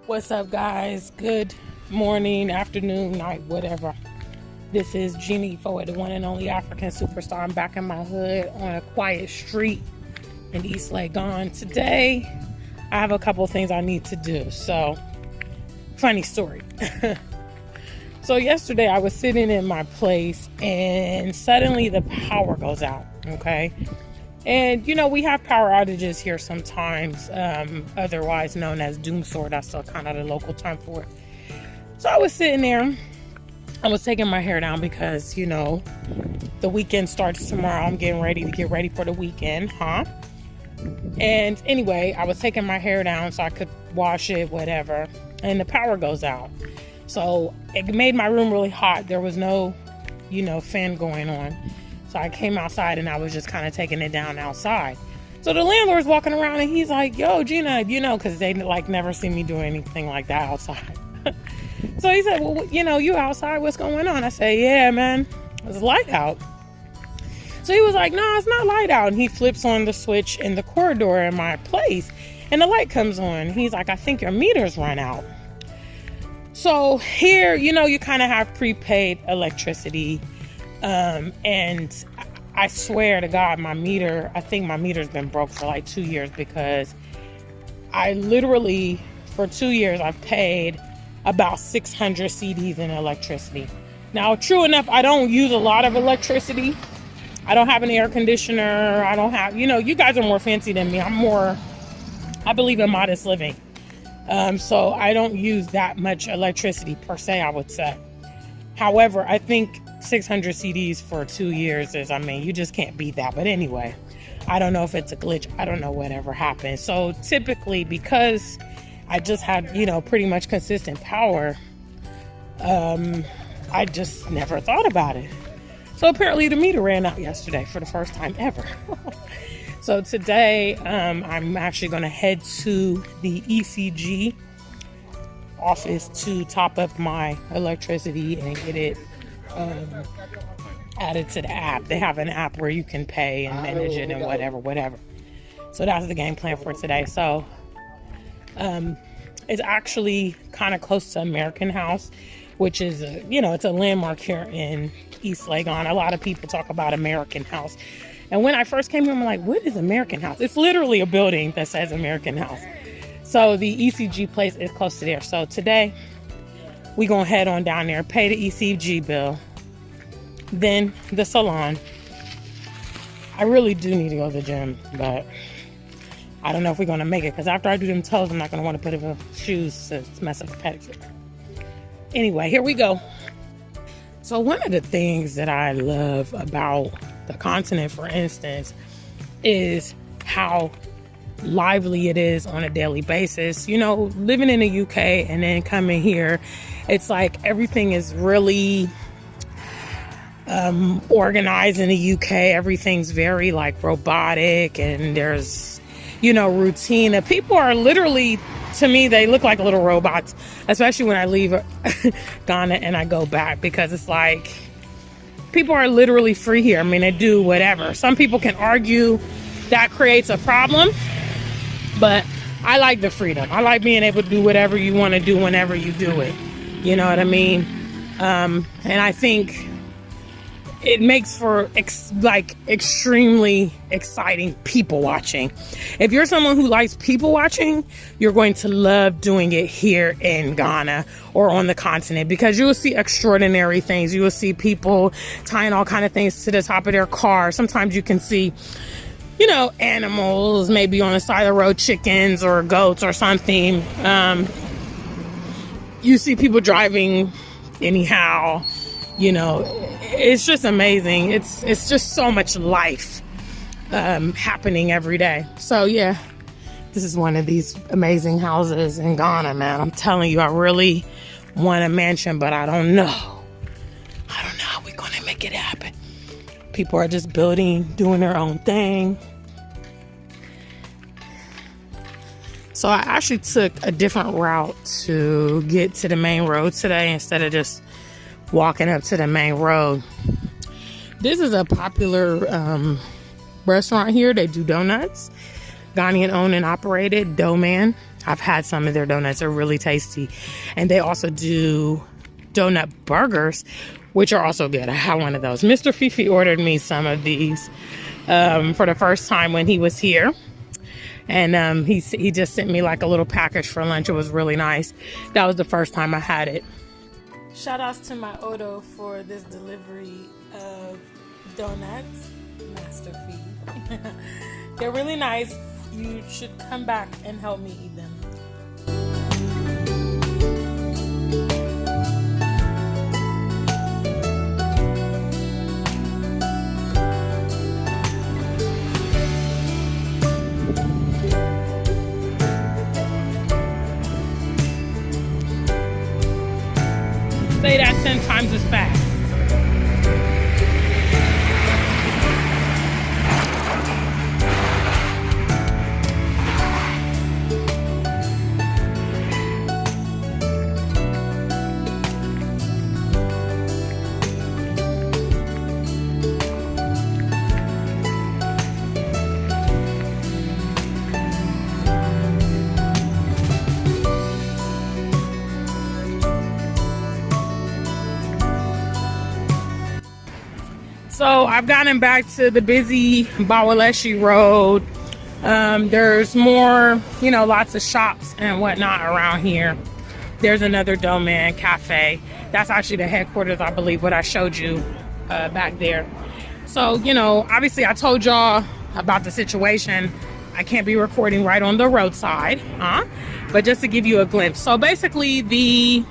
What's up, guys? Good morning, afternoon, night, whatever. This is Jeannie for the one and only African Superstar. I'm back in my hood on a quiet street in East Legon. Today, I have a couple of things I need to do. So, funny story. So yesterday, I was sitting in my place and suddenly the power goes out, okay? And, you know, we have power outages here sometimes, otherwise known as doomsday. That's kind of the local term for it. So I was sitting there. I was taking my hair down because, you know, the weekend starts tomorrow. I'm getting ready to get ready for the weekend, And anyway, I was taking my hair down so I could wash it, whatever. And the power goes out. So it made my room really hot. There was no, fan going on. So I came outside and I was just kind of taking it down outside. So the landlord's walking around and he's like, yo, Gina, because they never see me do anything like that outside. So he said, well, you outside, what's going on? I said, yeah, man, there's light out. So he was like, no, it's not light out. And he flips on the switch in the corridor in my place and the light comes on. He's like, I think your meter's run out. So here, you kind of have prepaid electricity. And I swear to God, I think my meter's been broke for like 2 years because I literally, for 2 years, I've paid about 600 CDs in electricity. Now, true enough, I don't use a lot of electricity. I don't have an air conditioner. I don't have, you guys are more fancy than me. I believe in modest living. So I don't use that much electricity per se, I would say. However, I think 600 CDs for 2 years you just can't beat that. But anyway, I don't know if it's a glitch. I don't know whatever happened. So typically, because I just had, pretty much consistent power, I just never thought about it. So apparently the meter ran out yesterday for the first time ever. So today, I'm actually going to head to the ECG office to top up my electricity and get it added to the app. They have an app where you can pay and manage it and whatever. So that's the game plan for today. So it's actually kind of close to American House, which is it's a landmark here in East Legon. A lot of people talk about American House. And when I first came here, I'm like, what is American House? It's literally a building that says American House. So the ECG place is close to there. So today, we're going to head on down there, pay the ECG bill, then the salon. I really do need to go to the gym, but I don't know if we're going to make it because after I do them toes, I'm not going to want to put in shoes to mess up the pedicure. Anyway, here we go. So one of the things that I love about the continent, for instance, is how lively it is on a daily basis. Living in the UK and then coming here, it's like everything is really organized in the UK. Everything's very robotic and there's routine. And people are literally, to me, they look like little robots, especially when I leave Ghana and I go back, because it's like people are literally free here. They do whatever. Some people can argue that creates a problem, but I like the freedom. I like being able to do whatever you want to do whenever you do it. You know what I mean? And I think it makes for extremely exciting people watching. If you're someone who likes people watching, you're going to love doing it here in Ghana or on the continent, because you will see extraordinary things. You will see people tying all kind of things to the top of their car. Sometimes you can see animals maybe on the side of the road, chickens or goats or something. You see people driving anyhow. It's just amazing. It's just so much life happening every day. So yeah, this is one of these amazing houses in Ghana, man. I'm telling you, I really want a mansion, but I don't know how we're gonna make it happen. People are just building, doing their own thing. So I actually took a different route to get to the main road today instead of just walking up to the main road. This is a popular restaurant here. They do donuts. Ghanaian owned and operated, Dough Man. I've had some of their donuts. They're really tasty. And they also do donut burgers, which are also good. I had one of those. Mr. Fifi ordered me some of these for the first time when he was here. And he just sent me like a little package for lunch. It was really nice. That was the first time I had it. Shout outs to my Odo for this delivery of donuts. Master Fee. They're really nice. You should come back and help me eat them. Say that 10 times as fast. So I've gotten back to the busy Bawaleshi Road. There's more, you know, lots of shops and whatnot around here. There's another Domain Cafe. That's actually the headquarters, I believe, what I showed you back there. So, you know, obviously I told y'all about the situation. I can't be recording right on the roadside, but just to give you a glimpse. So basically the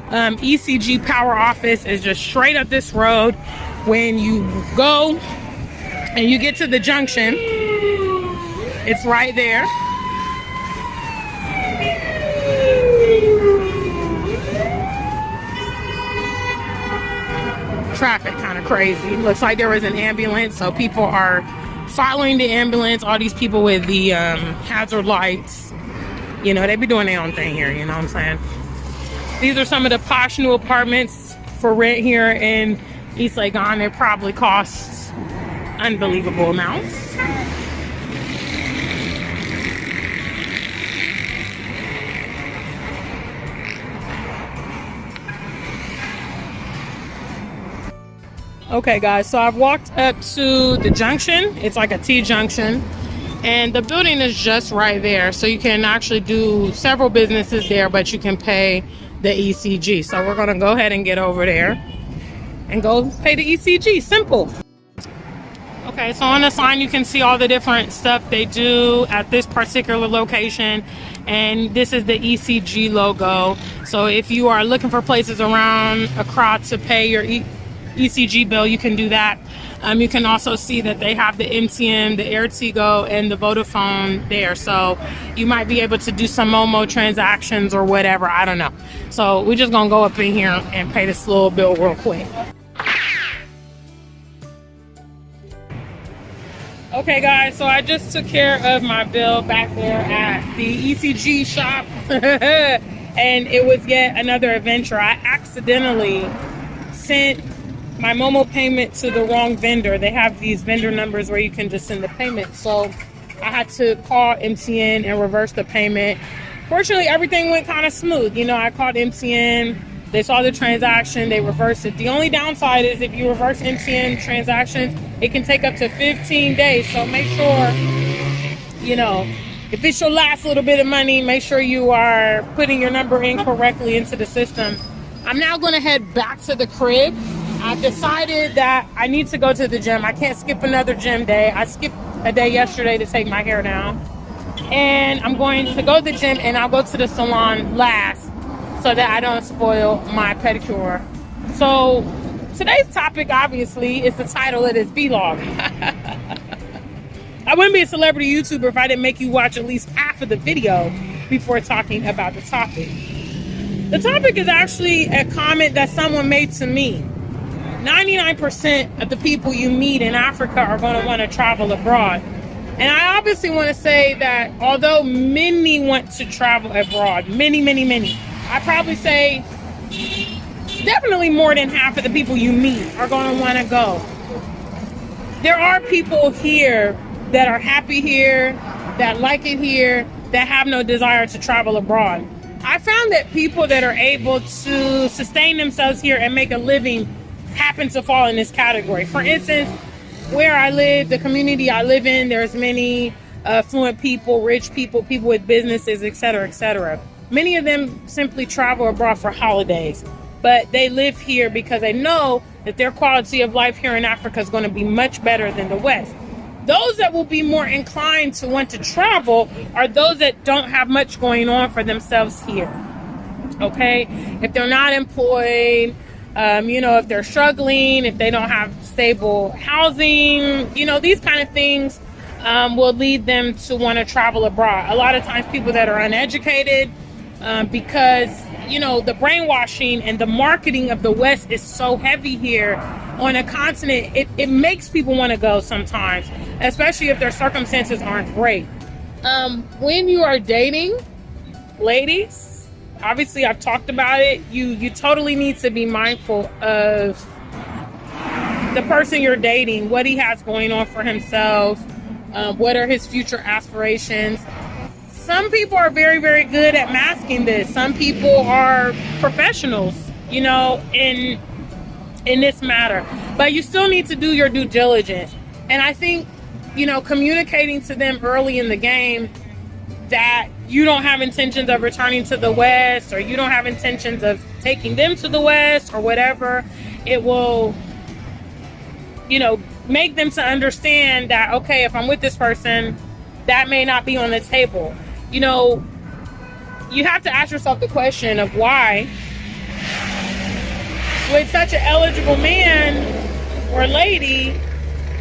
ECG power office is just straight up this road. When you go and you get to the junction, it's right there. Traffic kind of crazy. Looks like there was an ambulance, so people are following the ambulance. All these people with the hazard lights, you know, they be doing their own thing here, you know what I'm saying? These are some of the posh new apartments for rent here in East Legon. It probably costs unbelievable amounts. Okay guys, so I've walked up to the junction. It's like a T-junction and the building is just right there. So you can actually do several businesses there, but you can pay the ECG. So we're gonna go ahead and get over there and go pay the ECG. Simple. Okay, so on the sign you can see all the different stuff they do at this particular location, and this is the ECG logo. So if you are looking for places around Accra to pay your ECG bill, you can do that. You can also see that they have the MTN, the Airtigo, and the Vodafone there. So you might be able to do some Momo transactions or whatever. I don't know. So we're just gonna go up in here and pay this little bill real quick. Okay guys, so I just took care of my bill back there at the ECG shop and it was yet another adventure. I accidentally sent my Momo payment to the wrong vendor. They have these vendor numbers where you can just send the payment. So I had to call MTN and reverse the payment. Fortunately, everything went kind of smooth. You know, I called MTN, they saw the transaction, they reversed it. The only downside is if you reverse MTN transactions, it can take up to 15 days. So make sure, you know, if it's your last little bit of money, make sure you are putting your number in correctly into the system. I'm now gonna head back to the crib. I've decided that I need to go to the gym. I can't skip another gym day. I skipped a day yesterday to take my hair down. And I'm going to go to the gym and I'll go to the salon last so that I don't spoil my pedicure. So today's topic, obviously, is the title of this vlog. I wouldn't be a celebrity YouTuber if I didn't make you watch at least half of the video before talking about the topic. The topic is actually a comment that someone made to me. 99% of the people you meet in Africa are going to want to travel abroad. And I obviously want to say that although many want to travel abroad, many, I probably say definitely more than half of the people you meet are going to want to go. There are people here that are happy here, that like it here, that have no desire to travel abroad. I found that people that are able to sustain themselves here and make a living happen to fall in this category. For instance, where I live, the community I live in, there's many affluent people, rich people, people with businesses, etc., etc. Many of them simply travel abroad for holidays, but they live here because they know that their quality of life here in Africa is going to be much better than the West. Those that will be more inclined to want to travel are those that don't have much going on for themselves here. Okay? If they're not employed, if they're struggling, if they don't have stable housing, these kind of things will lead them to want to travel abroad. A lot of times people that are uneducated, because the brainwashing and the marketing of the West is so heavy here on a continent, it makes people want to go sometimes, especially if their circumstances aren't great. When you are dating, ladies, obviously I've talked about it, you totally need to be mindful of the person you're dating, what he has going on for himself, what are his future aspirations. Some people are very, very good at masking this. Some people are professionals, in this matter. But you still need to do your due diligence. And I think, communicating to them early in the game that you don't have intentions of returning to the West, or you don't have intentions of taking them to the West, or whatever, it will, make them to understand that, okay, if I'm with this person, that may not be on the table. You have to ask yourself the question of why would such an eligible man or lady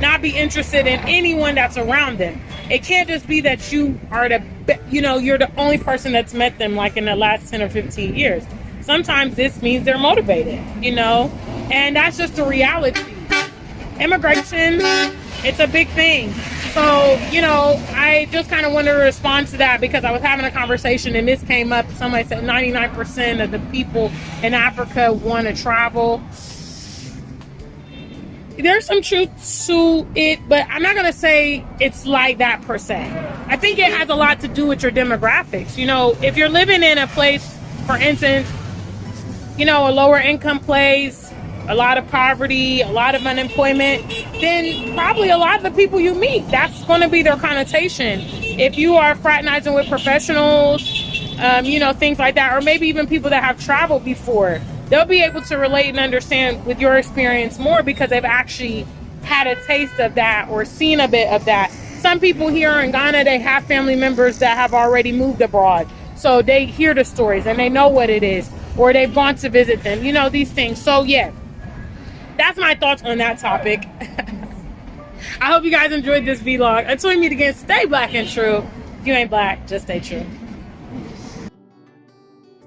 not be interested in anyone that's around them. It can't just be that you are you're the only person that's met them like in the last 10 or 15 years. Sometimes this means they're motivated, and that's just the reality. Immigration, it's a big thing. So, I just kind of wanted to respond to that because I was having a conversation and this came up. Somebody said 99% of the people in Africa want to travel. There's some truth to it, but I'm not going to say it's like that per se. I think it has a lot to do with your demographics. If you're living in a place, for instance, a lower income place, a lot of poverty, a lot of unemployment, then probably a lot of the people you meet, that's going to be their connotation. If you are fraternizing with professionals, things like that, or maybe even people that have traveled before, they'll be able to relate and understand with your experience more because they've actually had a taste of that or seen a bit of that. Some people here in Ghana, they have family members that have already moved abroad. So they hear the stories and they know what it is, or they've gone to visit them, these things. So yeah. That's my thoughts on that topic. I hope you guys enjoyed this vlog. Until we meet again, stay black and true. If you ain't black, just stay true.